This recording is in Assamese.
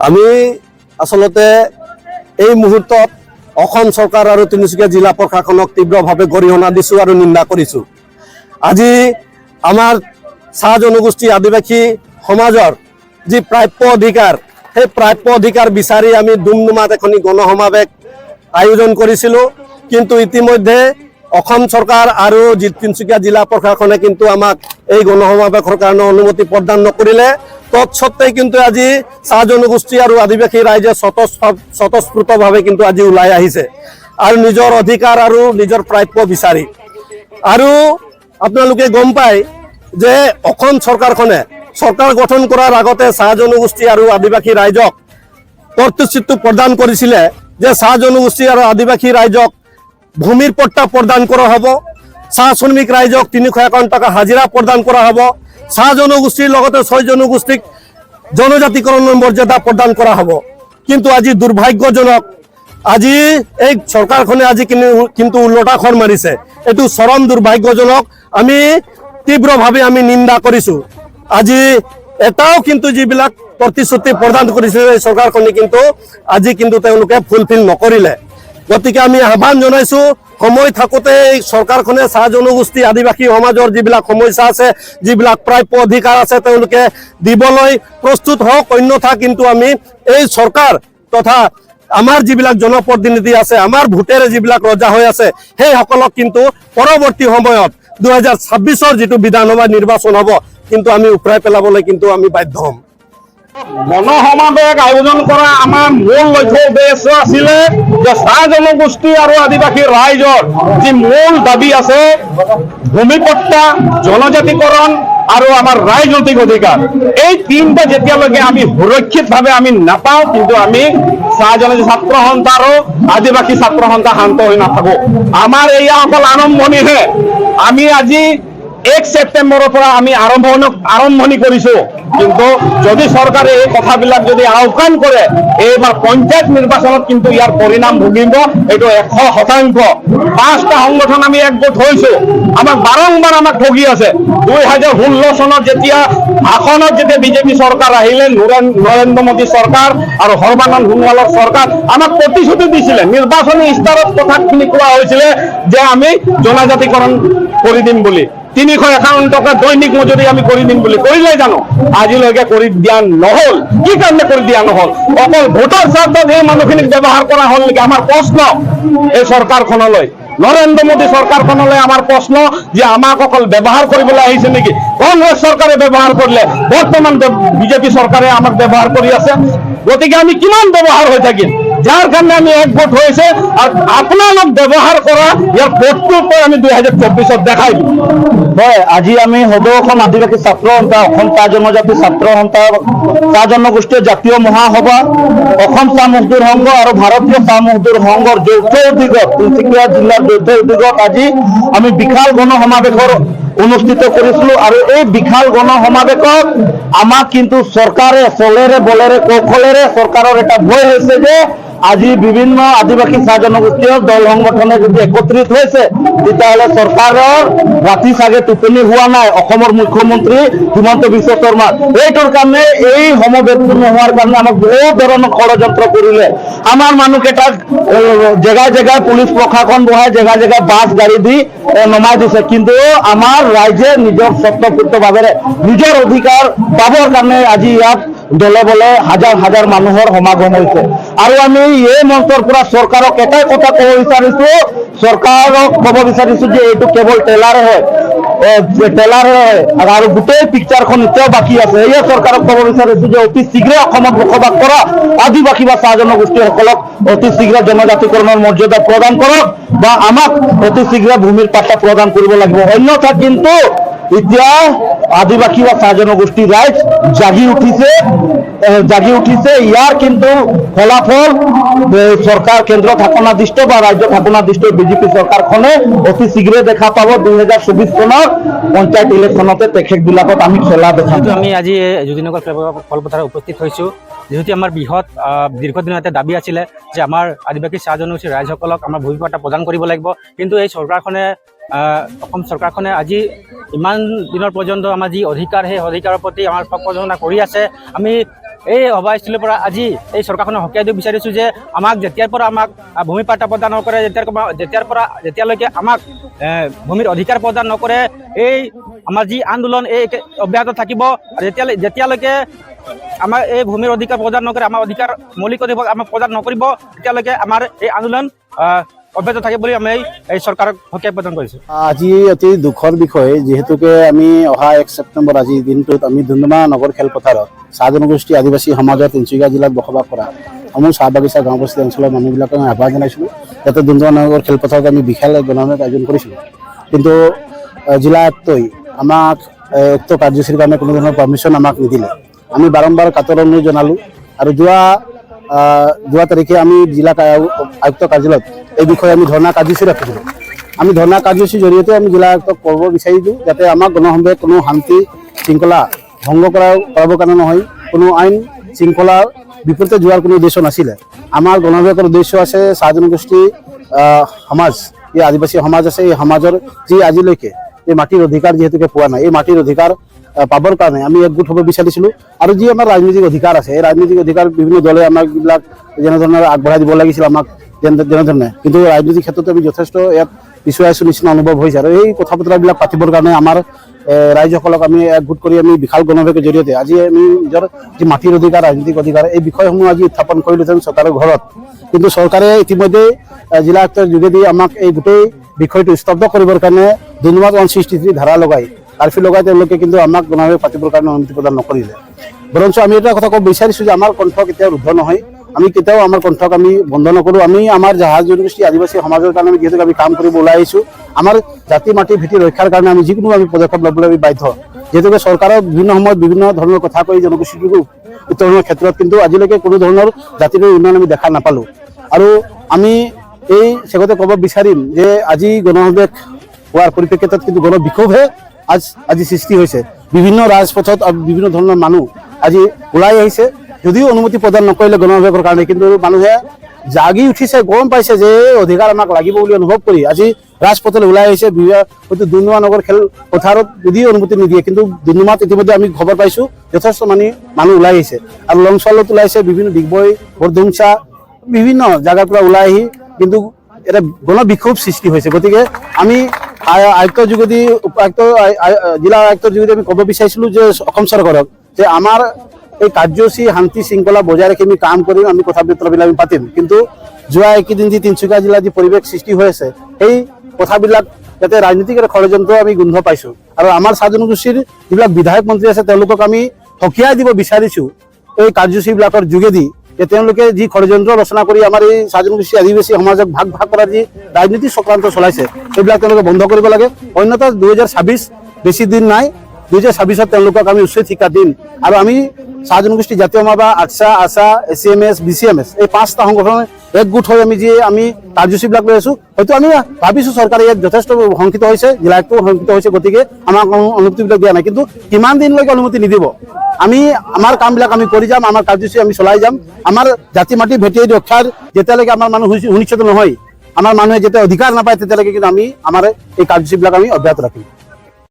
আমি আসলতে এই মুহূৰ্তত অসম চৰকাৰ আৰু তিনিচুকীয়া জিলা প্ৰশাসনক তীব্ৰভাৱে গৰিহণা দিছোঁ আৰু নিন্দা কৰিছোঁ। আজি আমাৰ চাহ জনগোষ্ঠী আদিবাসী সমাজৰ যি প্ৰাপ্য অধিকাৰ, সেই প্ৰাপ্য অধিকাৰ বিচাৰি আমি ডুমডুমাত এখন গণসমাৱেশ আয়োজন কৰিছিলোঁ। কিন্তু ইতিমধ্যে অসম চৰকাৰ আৰু তিনিচুকীয়া জিলা প্ৰশাসনে কিন্তু আমাক এই গণসমাৱেশৰ কাৰণে অনুমতি প্ৰদান নকৰিলে। তৎসত্ত্বেও কিন্তু আজি চাহ জনগোষ্ঠী আৰু আদিবাসী ৰাইজে স্বতঃস্ফূৰ্তভাৱে কিন্তু আজি ওলাই আহিছে আৰু নিজৰ অধিকাৰ আৰু নিজৰ প্ৰাপ্য বিচাৰি। আৰু আপোনালোকে গম পায় যে অসম চৰকাৰখনে চৰকাৰ গঠন কৰাৰ আগতে চাহ জনগোষ্ঠী আৰু আদিবাসী ৰাইজক প্ৰতিশ্ৰুতি প্ৰদান কৰিছিলে যে চাহ জনগোষ্ঠী আৰু আদিবাসী ৰাইজক ভূমিৰ পট্টা প্ৰদান কৰা হ'ব, চাহ শ্ৰমিক ৰাইজক 351 টকা হাজিৰা প্ৰদান কৰা হ'ব, চাহ জনগোষ্ঠীৰ লগতে 6 জনগোষ্ঠীক জনজাতিকৰণৰ মৰ্যাদা প্ৰদান কৰা হ'ব। কিন্তু আজি দুৰ্ভাগ্যজনক, আজি এই চৰকাৰখনে আজি কিন্তু উলটাখন মাৰিছে। এইটো চৰম দুৰ্ভাগ্যজনক। আমি তীব্ৰভাৱে আমি নিন্দা কৰিছোঁ। আজি এটাও কিন্তু যিবিলাক প্ৰতিশ্ৰুতি প্ৰদান কৰিছে এই চৰকাৰখনে কিন্তু আজি কিন্তু তেওঁলোকে ফুলফিল নকৰিলে। গতিকে আমি আহ্বান জনাইছোঁ, সময় থাকোঁতে এই চৰকাৰখনে চাহ জনগোষ্ঠী আদিবাসী সমাজৰ যিবিলাক সমস্যা আছে, যিবিলাক প্ৰাপ্য অধিকাৰ আছে, তেওঁলোকে দিবলৈ প্ৰস্তুত হওক। অন্যথা কিন্তু আমি এই চৰকাৰ তথা আমাৰ যিবিলাক জনপ্ৰতিনিধি আছে, আমাৰ ভোটেৰে যিবিলাক ৰজা হৈ আছে, সেইসকলক কিন্তু পৰৱৰ্তী সময়ত 2026 যিটো বিধানসভা নিৰ্বাচন হ'ব কিন্তু আমি উফৰাই পেলাবলৈ কিন্তু আমি বাধ্য হ'ম। গণসমাৱেশ আয়োজন কৰা আমাৰ মূল লক্ষ্য উদ্দেশ্য আছিলে যে চাহ জনগোষ্ঠী আৰু আদিবাসী ৰাইজৰ যি মূল দাবী আছে, ভূমিপট্টা, জনজাতিকৰণ আৰু আমাৰ ৰাজনৈতিক অধিকাৰ, এই তিনিটা যেতিয়ালৈকে আমি সুৰক্ষিতভাৱে আমি নাপাওঁ কিন্তু আমি চাহ জনজাতি ছাত্ৰ সন্থা আৰু আদিবাসী ছাত্ৰ সন্থা শান্ত হৈ নাথাকো। আমাৰ এয়া অকল আৰম্ভণিহে। আমি আজি 1 ছেপ্টেম্বৰৰ পৰা আমি আৰম্ভণি কৰিছোঁ। কিন্তু যদি চৰকাৰে এই কথাবিলাক যদি আওকাণ কৰে, এইবাৰ পঞ্চায়ত নিৰ্বাচনত কিন্তু ইয়াৰ পৰিণাম ভুগিব, এইটো 100%। 5টা সংগঠন আমি একগোট হৈছোঁ। আমাক বাৰম্বাৰ আমাক ঠগি আছে। 2016 চনত যেতিয়া আসনত যেতিয়া বিজেপি চৰকাৰ আহিলে, নৰেন্দ্ৰ মোদী চৰকাৰ আৰু সৰ্বানন্দ সোণোৱালৰ চৰকাৰ আমাক প্ৰতিশ্ৰুতি দিছিলে। নিৰ্বাচনী ইস্তাৰত কথাখিনি কোৱা হৈছিলে যে আমি জনজাতিকৰণ কৰি দিম বুলি, 351 টকা দৈনিক মজুৰি আমি কৰি দিম বুলি। কৰিলে জানো? আজিলৈকে কৰি দিয়া নহ'ল। কি কাৰণে কৰি দিয়া নহ'ল? অকল ভোটৰ স্বাৰ্থত এই মানুহখিনিক ব্যৱহাৰ কৰা হ'ল নেকি? আমাৰ প্ৰশ্ন এই চৰকাৰখনলৈ, নৰেন্দ্ৰ মোদী চৰকাৰখনলৈ আমাৰ প্ৰশ্ন যে আমাক অকল ব্যৱহাৰ কৰিবলৈ আহিছে নেকি? কংগ্ৰেছ চৰকাৰে ব্যৱহাৰ কৰিলে, বৰ্তমান বিজেপি চৰকাৰে আমাক ব্যৱহাৰ কৰি আছে। গতিকে আমি কিমান ব্যৱহাৰ হৈ থাকিম? যাৰ কাৰণে আমি একগোট হৈছে আৰু আপোনালোক ব্যৱহাৰ কৰা ইয়াৰ প্ৰস্তুত আমি 2024 দেখাই দিম। হয়, আজি আমি সদৌ অসম আদিবাসী ছাত্ৰ সন্থা, অসম চাহ জনজাতি ছাত্ৰ সন্থা, চাহ জনগোষ্ঠীয় জাতীয় মহাসভা, অসম চাহ মজদুৰ সংঘ আৰু ভাৰতীয় চাহ মজদুৰ সংঘৰ যৌথ উদ্যোগত, তিনিচুকীয়া জিলাৰ যৌথ উদ্যোগত আজি আমি বিশাল গণসমাৱেশৰ অনুষ্ঠিত কৰিছিলোঁ। আৰু এই বিশাল গণসমাৱেশত আমাক কিন্তু চৰকাৰে চলেৰে বলেৰে কৌশলেৰে চৰকাৰৰ এটা ভয় হৈছে যে আজি বিভিন্ন আদিবাসী চাহ জনগোষ্ঠীয় দল সংগঠনে যদি একত্ৰিত হৈছে তেতিয়াহ'লে চৰকাৰৰ ৰাতি চাগে টোপনি হোৱা নাই অসমৰ মুখ্যমন্ত্ৰী হিমন্ত বিশ্ব শৰ্মাৰ। এইটোৰ কাৰণে এই সমবেতটো নোহোৱাৰ কাৰণে আমাক বহুত ধৰণৰ ষড়যন্ত্ৰ কৰিলে। আমাৰ মানুহকেইটাক জেগাই জেগাই পুলিচ প্ৰশাসন বহাই জেগাই জেগাই বাছ গাড়ী দি নমাই দিছে। কিন্তু আমাৰ ৰাইজে নিজৰ স্বতঃস্ফূৰ্তভাৱে নিজৰ অধিকাৰ পাবৰ কাৰণে আজি ইয়াত দলে বলে হাজাৰ হাজাৰ মানুহৰ সমাগম হৈছে। আৰু আমি এই মঞ্চৰ পৰা চৰকাৰক এটাই কথা ক'ব বিচাৰিছোঁ, চৰকাৰক ক'ব বিচাৰিছোঁ যে এইটো কেৱল ট্ৰেইলাৰে হয়, আৰু গোটেই পিকচাৰখন এতিয়াও বাকী আছে। সেয়ে চৰকাৰক ক'ব বিচাৰিছোঁ যে অতি শীঘ্ৰে অসমত বসবাস কৰা আদিবাসী বা চাহ জনগোষ্ঠীসকলক অতি শীঘ্ৰে জনজাতিকৰণৰ মৰ্যাদা প্ৰদান কৰক বা আমাক অতি শীঘ্ৰে ভূমিৰ পাট্টা প্ৰদান কৰিব লাগিব। অন্যথা কিন্তু এতিয়া আদিবাসী বা চাহ জনগোষ্ঠী ৰাইজ জাগি উঠিছে। ইয়াৰ কিন্তু ফলাফল চৰকাৰ কেন্দ্ৰ শাসনাধীষ্ঠ বা ৰাজ্য শাসনাধীষ্ঠ বিজেপি চৰকাৰখনে অতি শীঘ্ৰে দেখা পাব। 2024 চনৰ পঞ্চায়ত ইলেকশ্যনতে তেখেতবিলাকত আমি খেলা দেখা পাম। আমি আজি জ্যোতিনগৰ খেলপথাৰত উপস্থিত হৈছোঁ, যিহেতু আমাৰ বৃহৎ দীৰ্ঘদিনৰ এটা দাবী আছিলে যে আমাৰ আদিবাসী চাহ জনগোষ্ঠীৰ ৰাইজসকলক আমাৰ ভূমিপট্টা প্ৰদান কৰিব লাগিব। কিন্তু এই চৰকাৰখনে অসম চৰকাৰখনে আজি ইমান দিনৰ পৰ্যন্ত আমাৰ যি অধিকাৰ, সেই অধিকাৰৰ প্ৰতি আমাৰ প্ৰযোজনা কৰি আছে। আমি এই সভাস্থলীৰ পৰা আজি এই চৰকাৰখনে সকীয়াই দিব বিচাৰিছোঁ যে আমাক যেতিয়াৰ পৰা আমাক ভূমি পাট্টা প্ৰদান নকৰে, যেতিয়ালৈকে আমাক ভূমিৰ অধিকাৰ প্ৰদান নকৰে, এই আমাৰ যি আন্দোলন এই অব্যাহত থাকিব। যেতিয়ালৈকে আমাৰ এই ভূমিৰ অধিকাৰ প্ৰদান নকৰে, আমাৰ অধিকাৰ মৌলিক অধিকাৰ আমাক প্ৰদান নকৰিব, তেতিয়ালৈকে আমাৰ এই আন্দোলন অব্যাহত থাকিব বুলি আমি এই চৰকাৰক সকীয়াই প্ৰদান কৰিছোঁ। আজি অতি দুখৰ বিষয়, যিহেতুকে আমি অহা 1 ছেপ্টেম্বৰ আজিৰ দিনটোত আমি ডুমডুমা নগৰ খেলপথাৰত চাহ জনগোষ্ঠী আদিবাসী সমাজৰ তিনিচুকীয়া জিলাত বসবাস কৰা সমূহ চাহ বাগিচা গাঁওবস্তি অঞ্চলৰ মানুহবিলাকক আমি আহ্বান জনাইছিলোঁ যাতে ডুমডুমা নগৰ খেলপথাৰত আমি বিশাল এক গণনায়ক আয়োজন কৰিছিলোঁ। কিন্তু জিলা আয়ুক্তই আমাক উক্ত কাৰ্যসূচীৰ কাৰণে কোনো ধৰণৰ পাৰ্মিশ্যন আমাক নিদিলে। আমি বাৰম্বাৰ কাতৰ অনুৰোধ জনালোঁ আৰু যোৱা তাৰিখে আমি জিলা আয়ুক্ত কাৰ্যালয়ত এই বিষয়ে আমি ধৰ্ণা কাৰ্যসূচী ৰাখিছিলোঁ। আমি ধৰ্ণা কাৰ্যসূচীৰ জৰিয়তে আমি জিলা আয়ুক্তক ক'ব বিচাৰিছোঁ যাতে আমাক গণসংযোগ কোনো শান্তি শৃংখলা ভংগ কৰাবৰ কাৰণে নহয়, কোনো আইন শৃংখলাৰ বিপৰীতে যোৱাৰ কোনো উদ্দেশ্য নাছিলে। আমাৰ গণসংযোগৰ উদ্দেশ্য আছে চাহ জনগোষ্ঠী সমাজ, এই আদিবাসী সমাজ আছে, এই সমাজৰ যি আজিলৈকে এই মাটিৰ অধিকাৰ যিহেতুকে পোৱা নাই, এই মাটিৰ অধিকাৰ পাবৰ কাৰণে আমি একগোট হ'ব বিচাৰিছিলোঁ। আৰু যি আমাৰ ৰাজনৈতিক অধিকাৰ আছে, এই ৰাজনৈতিক অধিকাৰ বিভিন্ন দলে আমাক এইবিলাক যেনেধৰণে আগবঢ়াই দিব লাগিছিল আমাক যেনেধৰণে, কিন্তু ৰাজনৈতিক ক্ষেত্ৰত আমি যথেষ্ট ইয়াত পিছুৱাইছোঁ নিচিনা অনুভৱ হৈছে। আৰু এই কথা বতৰাবিলাক পাতিবৰ কাৰণে আমাৰ ৰাইজসকলক আমি একগোট কৰি আমি বিশাল গণসংযোগৰ জৰিয়তে আজি আমি নিজৰ যি মাটিৰ অধিকাৰ, ৰাজনৈতিক অধিকাৰ, এই বিষয়সমূহ আজি উত্থাপন কৰিলোঁহেঁতেন চৰকাৰৰ ঘৰত। কিন্তু চৰকাৰে ইতিমধ্যে জিলা আয়ুক্তৰ যোগেদি আমাক এই গোটেই বিষয়টো স্তব্ধ কৰিবৰ কাৰণে ডুমডুমাত 163 ধাৰা লগাই কাৰ্ফিউ লগাই তেওঁলোকে কিন্তু আমাক গণসংযোগ পাতিবৰ কাৰণে অনুমতি প্ৰদান নকৰিলে। বৰঞ্চ আমি এটা কথা ক'ব বিচাৰিছোঁ যে আমাৰ কণ্ঠ কেতিয়াও ৰুদ্ধ নহয়, আমি কেতিয়াও আমাৰ কণ্ঠক আমি বন্ধ নকৰোঁ। আমি আমাৰ জাহাজ জনগোষ্ঠী আদিবাসী সমাজৰ কাৰণে আমি যিহেতুকে আমি কাম কৰিব ওলাই আহিছোঁ, আমাৰ জাতি মাটি ভেটি ৰক্ষাৰ কাৰণে আমি যিকোনো আমি পদক্ষেপ ল'বলৈ আমি বাধ্য। যিহেতুকে চৰকাৰৰ বিভিন্ন সময়ত বিভিন্ন ধৰণৰ কথা কৈ জনগোষ্ঠীটোক উত্তৰণৰ ক্ষেত্ৰত কিন্তু আজিলৈকে কোনো ধৰণৰ জাতিৰ উন্নয়ন আমি দেখা নাপালোঁ। আৰু আমি এই চেগতে ক'ব বিচাৰিম যে আজি গণসংযোগ হোৱাৰ পৰিপ্ৰেক্ষিতত কিন্তু গণবিক্ষোভহে আজি সৃষ্টি হৈছে। বিভিন্ন ৰাজপথত বিভিন্ন ধৰণৰ মানুহ আজি ওলাই আহিছে, যদিও অনুমতি প্ৰদান নকৰিলে গণসংযোগৰ কাৰণে, কিন্তু মানুহে জাগি উঠিছে, গম পাইছে যে অধিকাৰ আমাক লাগিব বুলি অনুভৱ কৰি আজি ৰাজপথলৈ ওলাই আহিছে। হয়তো ডুমডুমা নগৰ খেলপথাৰত যদিও অনুমতি নিদিয়ে, কিন্তু ডুমডুমাত ইতিমধ্যে আমি খবৰ পাইছোঁ যথেষ্ট মানুহ ওলাই আহিছে। আৰু লংচলত ওলাইছে, বিভিন্ন ডিগবৈ বৰডুমচা বিভিন্ন জাগাৰ পৰা ওলাই আহি কিন্তু এটা গণবিক্ষোভ সৃষ্টি হৈছে। গতিকে আমি আয়ুক্তৰ যোগেদি জিলা আয়ুক্তৰ যোগেদি আমি ক'ব বিচাৰিছিলোঁ যে অসম চৰকাৰক যে আমাৰ এই কাৰ্যসূচী শান্তি শৃংখলা বজাই ৰাখি আমি কাম কৰিম, আমি কথা বতৰাবিলাক আমি পাতিম। কিন্তু যোৱা এইকেইদিন যি তিনিচুকীয়া জিলাত যি পৰিৱেশ সৃষ্টি হৈ আছে, সেই কথাবিলাক যাতে ৰাজনীতিক ষড়যন্ত্ৰ আমি গোন্ধ পাইছোঁ। আৰু আমাৰ চাহ জনগোষ্ঠীৰ যিবিলাক বিধায়ক মন্ত্ৰী আছে তেওঁলোকক আমি সকীয়াই দিব বিচাৰিছোঁ এই কাৰ্যসূচীবিলাকৰ যোগেদি, যে তেওঁলোকে যি ষড়যন্ত্ৰ ৰচনা কৰি আমাৰ এই চাহ জনগোষ্ঠী আদিবাসী সমাজক ভাগ কৰাৰ যি ৰাজনীতিক চক্ৰান্ত চলাইছে, সেইবিলাক তেওঁলোকে বন্ধ কৰিব লাগে। অন্যথা 2026 বেছি দিন নাই, 2026 তেওঁলোকক আমি উচ্চ শিক্ষা দিম। আৰু আমি চাহ জনগোষ্ঠী জাতীয় সভা, আছা, ACMS, BCMS এই 5টা সংগঠন একগোট হৈ আমি কাৰ্যসূচীবিলাক লৈ আছোঁ। হয়তো আমি ভাবিছোঁ চৰকাৰে ইয়াত যথেষ্ট শংকিত হৈছে, জিলা আয়ুক্তও শংকিত হৈছে, গতিকে আমাক অনুমতিবিলাক দিয়া নাই। কিন্তু কিমান দিনলৈকে অনুমতি নিদিব, আমি আমাৰ কামবিলাক আমি কৰি যাম, আমাৰ কাৰ্যসূচী আমি চলাই যাম। আমাৰ জাতি মাটি ভেটি ৰক্ষাৰ যেতিয়ালৈকে আমাৰ মানুহ সুনিশ্চিত নহয়, আমাৰ মানুহে যেতিয়া অধিকাৰ নাপায়, তেতিয়ালৈকে কিন্তু আমি আমাৰ এই কাৰ্যসূচীবিলাক আমি অব্যাহত ৰাখিম।